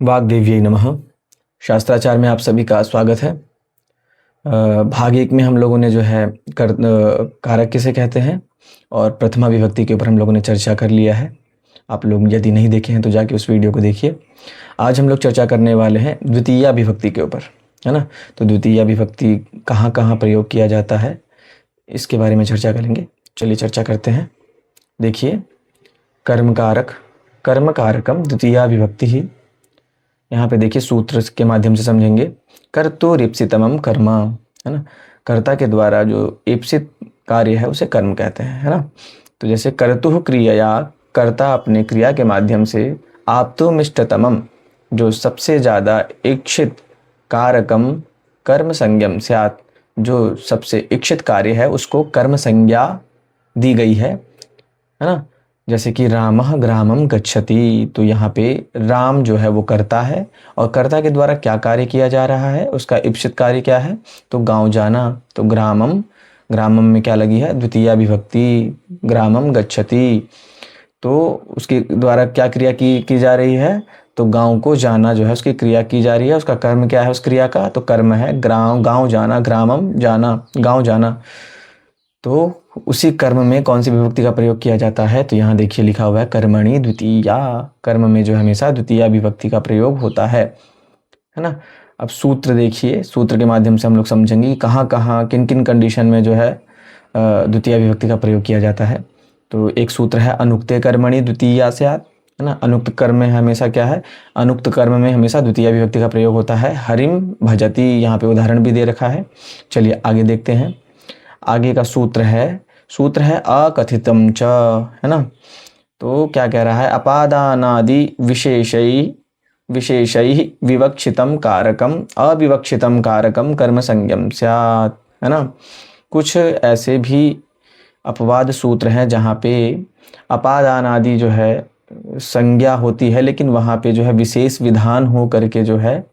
वाग्देव्यै नमः। शास्त्राचार में आप सभी का स्वागत है। भाग एक में हम लोगों ने जो है कारक किसे कहते हैं और प्रथमा विभक्ति के ऊपर हम लोगों ने चर्चा कर लिया है। आप लोग यदि नहीं देखे हैं तो जाके उस वीडियो को देखिए। आज हम लोग चर्चा करने वाले हैं द्वितीया विभक्ति के ऊपर, है ना। तो द्वितीया विभक्ति कहाँ कहाँ प्रयोग किया जाता है इसके बारे में चर्चा करेंगे। चलिए चर्चा करते हैं। देखिए, कर्मकारक, कर्मकारकम द्वितीया विभक्ति ही। यहाँ पे देखिए सूत्र के माध्यम से समझेंगे। कर्तुरीप्सितमं कर्म, है ना। कर्ता के द्वारा जो ईप्सित कार्य है उसे कर्म कहते हैं, है ना। तो जैसे कर्तुः क्रियया, कर्ता अपने क्रिया के माध्यम से, आप्तुमिष्टतमम, जो सबसे ज़्यादा इच्छित, कारकम कर्म संज्ञम स्यात्, जो सबसे इच्छित कार्य है उसको कर्म संज्ञा दी गई है ना। जैसे कि रामः ग्रामम गच्छति, तो यहाँ पे राम जो है वो कर्ता है और कर्ता के द्वारा क्या कार्य किया जा रहा है, उसका इप्सित कार्य क्या है, तो गांव जाना। तो ग्रामम, ग्रामम में क्या लगी है, द्वितीया विभक्ति, ग्रामम गच्छति। तो उसके द्वारा क्या क्रिया की जा रही है, तो गांव को जाना जो है उसकी क्रिया की जा रही है। उसका कर्म क्या है उस क्रिया का, तो कर्म है गांव जाना, ग्रामम जाना, गांव जाना। तो उसी कर्म में कौन सी विभक्ति का प्रयोग किया जाता है, तो यहाँ देखिए लिखा हुआ है कर्मणि द्वितीया। कर्म में जो हमेशा द्वितीया विभक्ति का प्रयोग होता है ना। अब सूत्र देखिए, सूत्र के माध्यम से हम लोग समझेंगे कि कहाँ कहाँ किन किन कंडीशन में जो है द्वितीया विभक्ति का प्रयोग किया जाता है। तो एक सूत्र है अनुक्ते कर्मणि द्वितीया स्यात्, है ना। अनुक्त कर्म में हमेशा क्या है, अनुक्त कर्म में हमेशा द्वितीया विभक्ति का प्रयोग होता है। हरिम भजति, यहाँ पे उदाहरण भी दे रखा है। चलिए आगे देखते हैं। आगे का सूत्र है अकथितम च, है ना। तो क्या कह रहा है, अपादानादि विशेषैः विवक्षितम कारकम अविवक्षितम कारकम कर्म संज्ञम स्यात्, है ना। कुछ ऐसे भी अपवाद सूत्र हैं जहाँ पे अपादानादि जो है संज्ञा होती है, लेकिन वहाँ पे जो है विशेष विधान हो करके जो है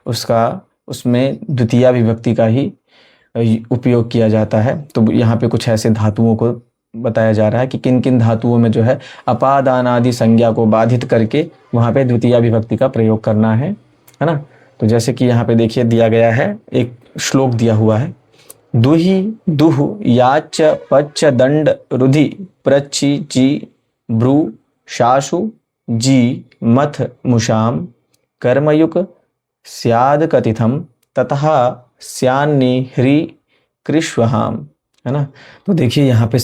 उसमें द्वितीया विभक्ति का ही उपयोग किया जाता है। तो यहाँ पे कुछ ऐसे धातुओं को बताया जा रहा है कि किन किन धातुओं में जो है अपादानादि संज्ञा को बाधित करके वहाँ पे द्वितीया विभक्ति का प्रयोग करना है ना। तो जैसे कि यहाँ पे देखिए दिया गया है, एक श्लोक दिया हुआ है। दुहि दुह याच पच्च दंड रुधि प्रचि ची ब्रू शाशु जी मथ मुषाम कर्मयुक स्याद कथितम ततः स्यान्नि ह्री कृष्वहाम, है ना। तो देखिए यहाँ पे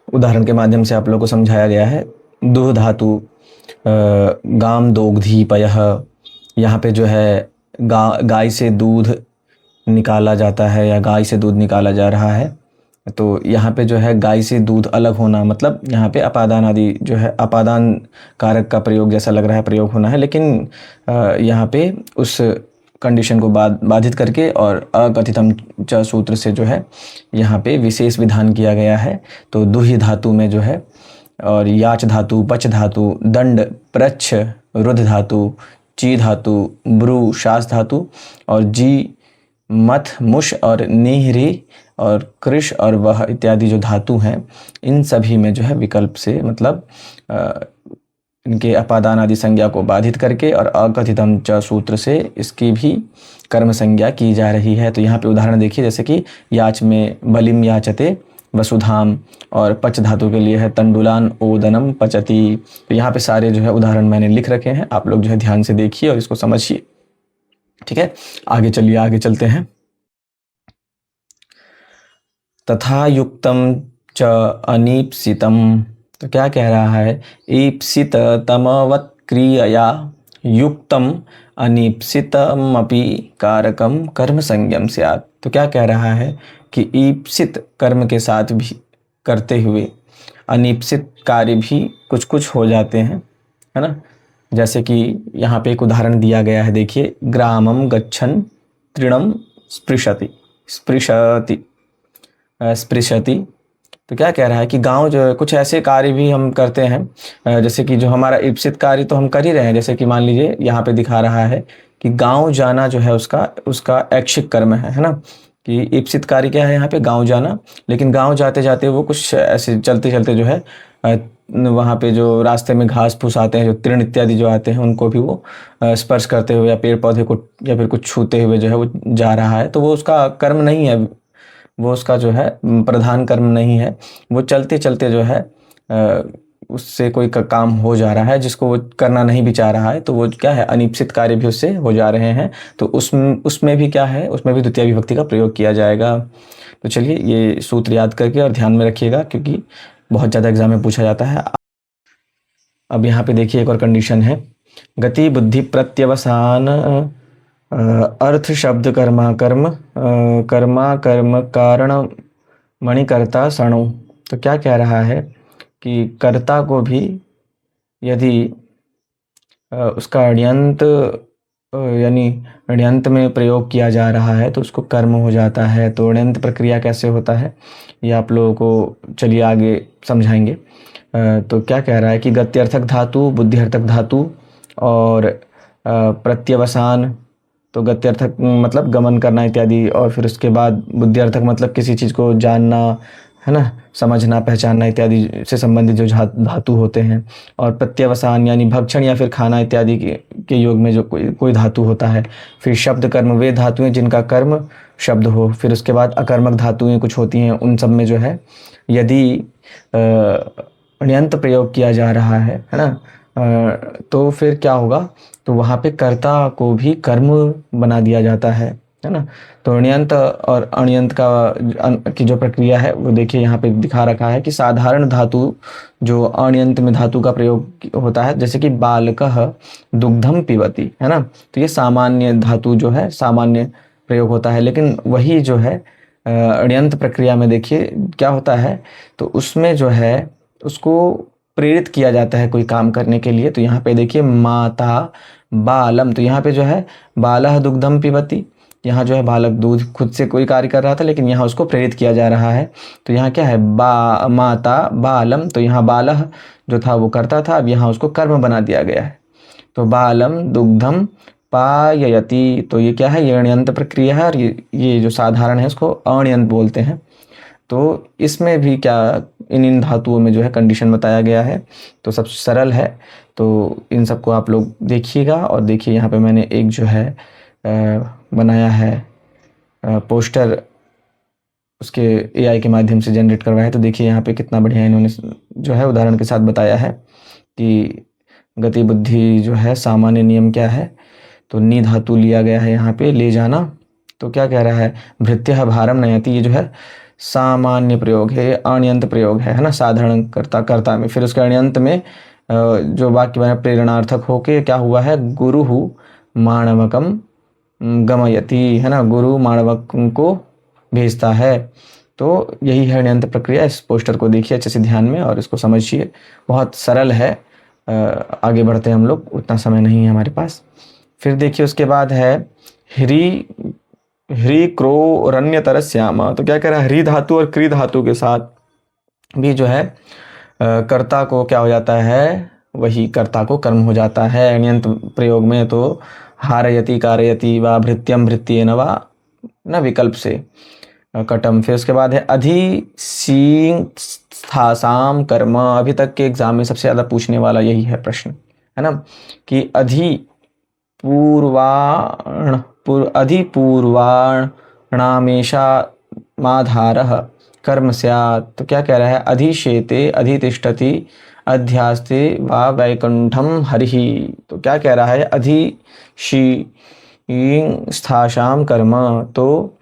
उदाहरण के माध्यम से आप लोगों को समझाया गया है। दुह धातु, गाम दोग्धी पयः, यहाँ पे जो है गाय से दूध निकाला जाता है या गाय से दूध निकाला जा रहा है। तो यहाँ पे जो है गाय से दूध अलग होना, मतलब यहाँ पे अपादान आदि जो है अपादान कारक का प्रयोग जैसा लग रहा है प्रयोग होना है, लेकिन यहाँ पे उस कंडीशन को बाधित करके और अकथितम च सूत्र से जो है यहाँ पे विशेष विधान किया गया है। तो दुहि धातु में जो है और याच धातु, पच धातु, दंड, प्रच्छ, रुध धातु, ची धातु, ब्रू, शास धातु और जी, मथ, मुश और निहरी और कृष और वह इत्यादि जो धातु हैं, इन सभी में जो है विकल्प से मतलब इनके अपादान आदि संज्ञा को बाधित करके और अकथितम च सूत्र से इसकी भी कर्म संज्ञा की जा रही है। तो यहाँ पे उदाहरण देखिए, जैसे कि याच में बलिम याचते वसुधाम और पच धातु के लिए है तंडुलान ओदनम पचती। तो यहाँ पे सारे जो है उदाहरण मैंने लिख रखे हैं, आप लोग जो है ध्यान से देखिए और इसको समझिए, ठीक है। आगे चलिए, आगे चलते हैं। तथा युक्तम च अनीप्सितम, तो क्या कह रहा है, ईप्सित तमवत् क्रियया युक्तम अनीप्सितमपि कारकम कर्म संज्ञम स्यात्। तो क्या कह रहा है कि ईप्सित कर्म के साथ भी करते हुए अनीप्सित कार्य भी कुछ कुछ हो जाते हैं, है ना। जैसे कि यहाँ पे एक उदाहरण दिया गया है, देखिए, ग्रामम गच्छन तृणम स्पृशति स्पृशति स्पृशति। तो क्या कह रहा है कि गांव जो है कुछ ऐसे कार्य भी हम करते हैं, जैसे कि जो हमारा इप्सित कार्य तो हम कर ही रहे हैं। जैसे कि मान लीजिए यहाँ पे दिखा रहा है कि गांव जाना जो है उसका ऐच्छिक कर्म है ना। कि इप्सित कार्य क्या है यहाँ पे, गांव जाना, लेकिन गांव जाते जाते वो कुछ ऐसे चलते चलते जो है वहाँ पे जो रास्ते में घास फूस आते हैं, जो तृण इत्यादि जो आते हैं, उनको भी वो स्पर्श करते हुए या पेड़ पौधे को या फिर कुछ छूते हुए जो है वो जा रहा है, तो वो उसका कर्म नहीं है, वो उसका जो है प्रधान कर्म नहीं है। वो चलते चलते जो है उससे कोई काम हो जा रहा है जिसको वो करना नहीं भी चाह रहा है, तो वो क्या है, अनिप्सित कार्य भी उससे हो जा रहे हैं। तो उसमें भी क्या है, उसमें भी द्वितीय विभक्ति का प्रयोग किया जाएगा। तो चलिए ये सूत्र याद करके और ध्यान में रखिएगा, क्योंकि बहुत ज़्यादा एग्जाम में पूछा जाता है। अब यहाँ पे देखिए एक और कंडीशन है, गति बुद्धि प्रत्यवसान अर्थ शब्द कर्मा कर्म कर्मा कर्म कारण मणिकर्ता सणो। तो क्या कह रहा है कि कर्ता को भी यदि उसका अण्यंत यानी अण्यंत में प्रयोग किया जा रहा है तो उसको कर्म हो जाता है। तो अण्यंत प्रक्रिया कैसे होता है ये आप लोगों को चलिए आगे समझाएंगे। तो क्या कह रहा है कि गत्यर्थक धातु, बुद्धिर्थक धातु और प्रत्यवसान, तो गत्यर्थक मतलब गमन करना इत्यादि, और फिर उसके बाद बुद्धिर्थक मतलब किसी चीज़ को जानना, है ना, समझना पहचानना इत्यादि से संबंधित जो धातु होते हैं। और प्रत्यवसान यानी भक्षण या फिर खाना इत्यादि के योग में जो कोई धातु होता है। फिर शब्द कर्म वे धातुएं जिनका कर्म शब्द हो। फिर उसके बाद अकर्मक धातुएं कुछ होती हैं, उन सब में जो है यदि अण्यंत प्रयोग किया जा रहा है ना, तो फिर क्या होगा, तो वहाँ पे कर्ता को भी कर्म बना दिया जाता है ना। तो अण्यंत और अण्यंत की जो प्रक्रिया है वो देखिए यहाँ पे दिखा रखा है कि साधारण धातु जो अण्यंत में धातु का प्रयोग होता है, जैसे कि बालकः दुग्धम पिबति, है ना, तो ये सामान्य धातु जो है सामान्य प्रयोग होता है। लेकिन वही जो है अण्यंत प्रक्रिया में देखिए क्या होता है, तो उसमें जो है उसको प्रेरित किया जाता है कोई काम करने के लिए। तो यहाँ पे देखिए माता बालम, तो यहाँ पे जो है बालह दुग्धम पिबति, यहाँ जो है बालक दूध खुद से कोई कार्य कर रहा था, लेकिन यहाँ उसको प्रेरित किया जा रहा है। तो यहाँ क्या है, माता बालम, तो यहाँ बालह जो था वो करता था, अब यहाँ उसको कर्म बना दिया गया है। तो बालम दुग्धम पाययति, तो ये क्या है, ये अण्यंत प्रक्रिया है, और ये जो साधारण है उसको अण्यंत बोलते हैं। तो इसमें भी क्या इन धातुओं में जो है कंडीशन बताया गया है, तो सब सरल है। तो इन सबको आप लोग देखिएगा। और देखिए यहाँ पे मैंने एक जो है बनाया है पोस्टर, उसके एआई के माध्यम से जनरेट करवाया है। तो देखिए यहाँ पे कितना बढ़िया इन्होंने जो है उदाहरण के साथ बताया है कि गति बुद्धि जो है सामान्य नियम क्या है। तो नी धातु लिया गया है यहाँ पे, ले जाना। तो क्या कह रहा है, भृत्यः भारम नयति, ये जो है सामान्य प्रयोग है, अण्यंत प्रयोग है ना, साधारण कर्ता में। फिर उसके अण्यंत में जो वाक्य बना प्रेरणार्थक होके क्या हुआ है, गुरुहु माणवकम गमयति, है ना, गुरु माणवक को भेजता है। तो यही है अण्यंत प्रक्रिया। इस पोस्टर को देखिए अच्छे से ध्यान में और इसको समझिए, बहुत सरल है। आगे बढ़ते हैं हम लोग, उतना समय नहीं है हमारे पास। फिर देखिए उसके बाद है ह्री क्रो रण्य तरस्याम। तो क्या कह रहा है, ह्री धातु और क्री धातु के साथ भी जो है कर्ता को क्या हो जाता है, वही कर्ता को कर्म हो जाता है अण्यंत प्रयोग में। तो हारयति कारयति वा भृत्यम भृत्येन वा ना विकल्प से कटम। फिर उसके बाद है अधिशीस्थासाम कर्म। अभी तक के एग्जाम में सबसे ज़्यादा पूछने वाला यही है प्रश्न, है ना, कि अधिपूर्वाणामेषामाधारः कर्म स्यात्। तो क्या कह रहा है, अधिशेते अधितिष्ठति अध्यास्ते वा वैकुंठम हरिः। तो क्या कह रहा है, अधिशीस्थासाम कर्म, तो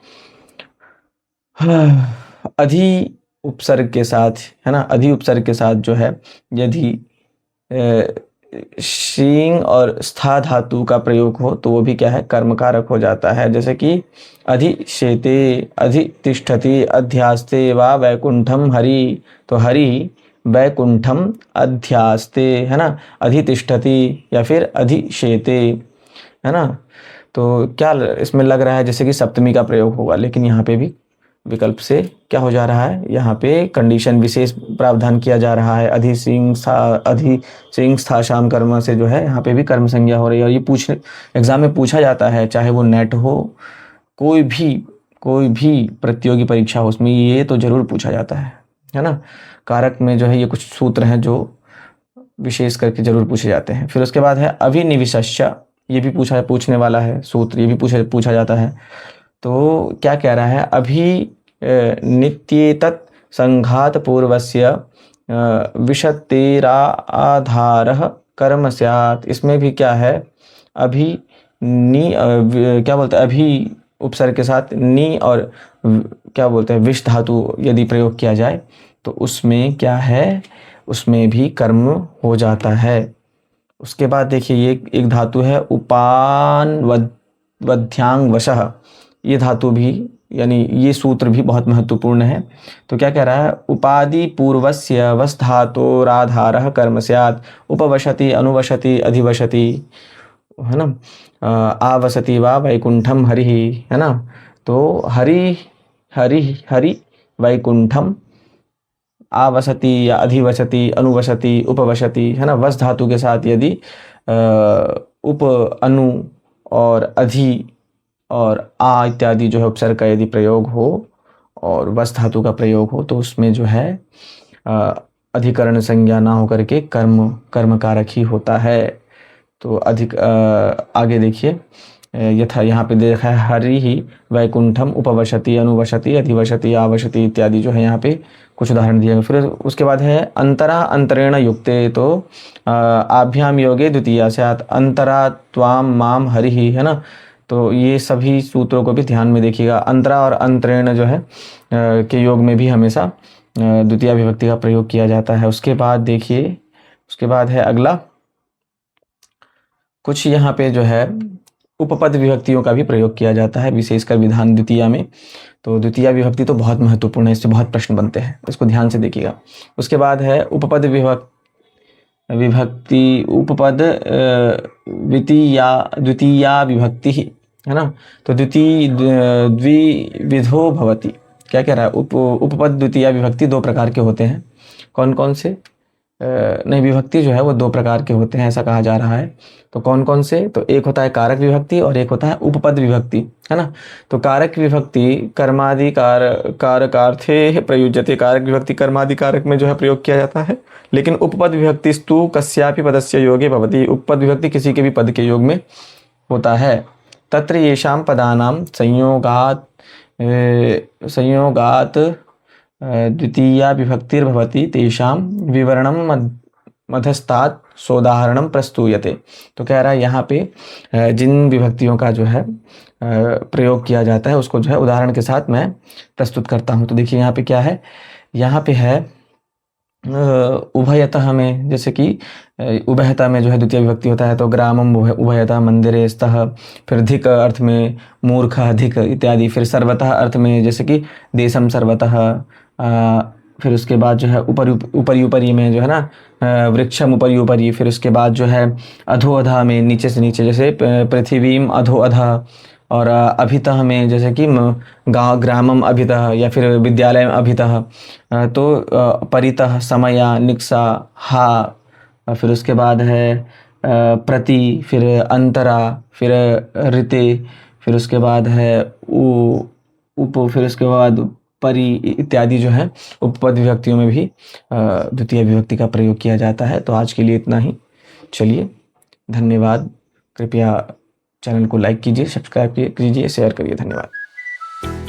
अधि उपसर्ग के साथ, है ना, अधि उपसर्ग के साथ जो है यदि शींग और स्था धातु का प्रयोग हो तो वो भी क्या है, कर्मकारक हो जाता है। जैसे कि अधिशेते अधितिष्ठति अध्यास्ते वा वैकुंठम हरि। तो हरि वैकुंठम अध्यास्ते, है ना, अधितिष्ठति या फिर अधिशेते, है ना। तो क्या इसमें लग रहा है जैसे कि सप्तमी का प्रयोग होगा, लेकिन यहाँ पे भी विकल्प से क्या हो जा रहा है, यहाँ पे कंडीशन विशेष प्रावधान किया जा रहा है। अधि सिंह था शाम कर्म से जो है यहाँ पे भी कर्म संज्ञा हो रही है। और ये एग्जाम में पूछा जाता है, चाहे वो नेट हो, कोई भी प्रतियोगी परीक्षा हो, उसमें ये तो जरूर पूछा जाता है ना। कारक में जो है ये कुछ सूत्र हैं जो विशेष करके जरूर पूछे जाते हैं। फिर उसके बाद है अभिनिविशस्य, ये भी पूछने वाला है सूत्र, ये भी पूछा जाता है। तो क्या कह रहा है, अभी नित्येतत् संघात पूर्वस्य विषतेरा आधारः कर्म स्यात्। इसमें भी क्या है, अभी क्या बोलते हैं, अभी उपसर्ग के साथ नी और क्या बोलते हैं विष धातु यदि प्रयोग किया जाए तो उसमें क्या है, उसमें भी कर्म हो जाता है। उसके बाद देखिए ये एक धातु है उपान वध्यांग वशः, ये धातु भी यानी ये सूत्र भी बहुत महत्वपूर्ण है। तो क्या कह रहा है, उपाधि पूर्वस्य वस् धातोराधारः कर्म स्यात्, उपवशति अनुवशति अधिवशति, है ना, आवसति वा वैकुंठम हरि, है ना। तो हरि हरि हरि वैकुंठम, आवसति या अधिवसति अनुवसति उपवशति, है ना। वस धातु के साथ यदि उप अनु और अधि और आ इत्यादि जो है उपसर्ग का यदि प्रयोग हो और वस धातु का प्रयोग हो तो उसमें जो है अधिकरण संज्ञा ना होकर के कर्म कारक ही होता है। तो आगे देखिए यथा यहाँ पे देखा है हरि ही वैकुंठम उपवशति अनुवशति अधिवशति आवशति इत्यादि जो है यहाँ पे कुछ उदाहरण दिए गए। फिर उसके बाद है अंतरा अंतरेण युक्ते, तो आभ्याम योगे द्वितीया स्यात्, अंतरा त्वाम माम हरि ही, है ना। तो ये सभी सूत्रों को भी ध्यान में देखिएगा, अंतरा और अंतरेण जो है के योग में भी हमेशा द्वितीय विभक्ति का प्रयोग किया जाता है। उसके बाद देखिए, उसके बाद है अगला, कुछ यहाँ पे जो है उपपद विभक्तियों का भी प्रयोग किया जाता है विशेषकर विधान द्वितीया में। तो द्वितीय विभक्ति तो बहुत महत्वपूर्ण है, इससे बहुत प्रश्न बनते हैं, इसको ध्यान से देखिएगा। उसके बाद है उपपद विभक्ति उपपद द्वितीया विभक्ति, है ना। तो द्विविधो भवति, क्या कह रहा है, उपपद द्वितीय विभक्ति दो प्रकार के होते हैं। कौन कौन से, नहीं विभक्ति जो है वो दो प्रकार के होते हैं ऐसा कहा जा रहा है। तो कौन कौन से, तो एक होता है कारक विभक्ति और एक होता है उपपद विभक्ति, है ना। तो कारक विभक्ति कर्मादि कारकार्थे प्रयुज्यते, कारक विभक्ति कर्मादि कारक में जो है प्रयोग किया जाता है। लेकिन उपपद विभक्ति स्तु कस्यापि पदस्य योगे भवति, उपपद विभक्ति किसी के भी पद के योग में होता है। तत्र येषां पदानां संयोगात द्वितीया विभक्तिर्भवति तेषां विवरणं मध्यस्थात् सोदाहरणं प्रस्तूयते। तो कह रहा है यहाँ पे जिन विभक्तियों का जो है प्रयोग किया जाता है उसको जो है उदाहरण के साथ मैं प्रस्तुत करता हूँ। तो देखिए यहाँ पे क्या है, यहाँ पे है उभयतः में, जैसे कि उभयता में जो है द्वितीय विभक्ति होता है तो ग्रामम उभयतः मंदिरे स्तः, फिर धिक अर्थ में मूर्खः धिक इत्यादि, फिर सर्वतः अर्थ में जैसे कि देशम सर्वतः, फिर उसके बाद जो है ऊपरी ऊपरी में जो है ना वृक्षम ऊपरी ऊपरी, फिर उसके बाद जो है अधो अधा में नीचे से नीचे जैसे पृथ्वीम अधो अधा, और अभितः में जैसे कि गाँव ग्रामम अभितः या फिर विद्यालय अभितः, तो परितः समया निक्सा हा, फिर उसके बाद है प्रति, फिर अंतरा, फिर ऋते, फिर उसके बाद है उप, फिर उसके बाद परि इत्यादि जो है उपपद विभक्तियों में भी द्वितीय विभक्ति का प्रयोग किया जाता है। तो आज के लिए इतना ही, चलिए धन्यवाद। कृपया चैनल को लाइक कीजिए, सब्सक्राइब कीजिए, शेयर करिए, धन्यवाद।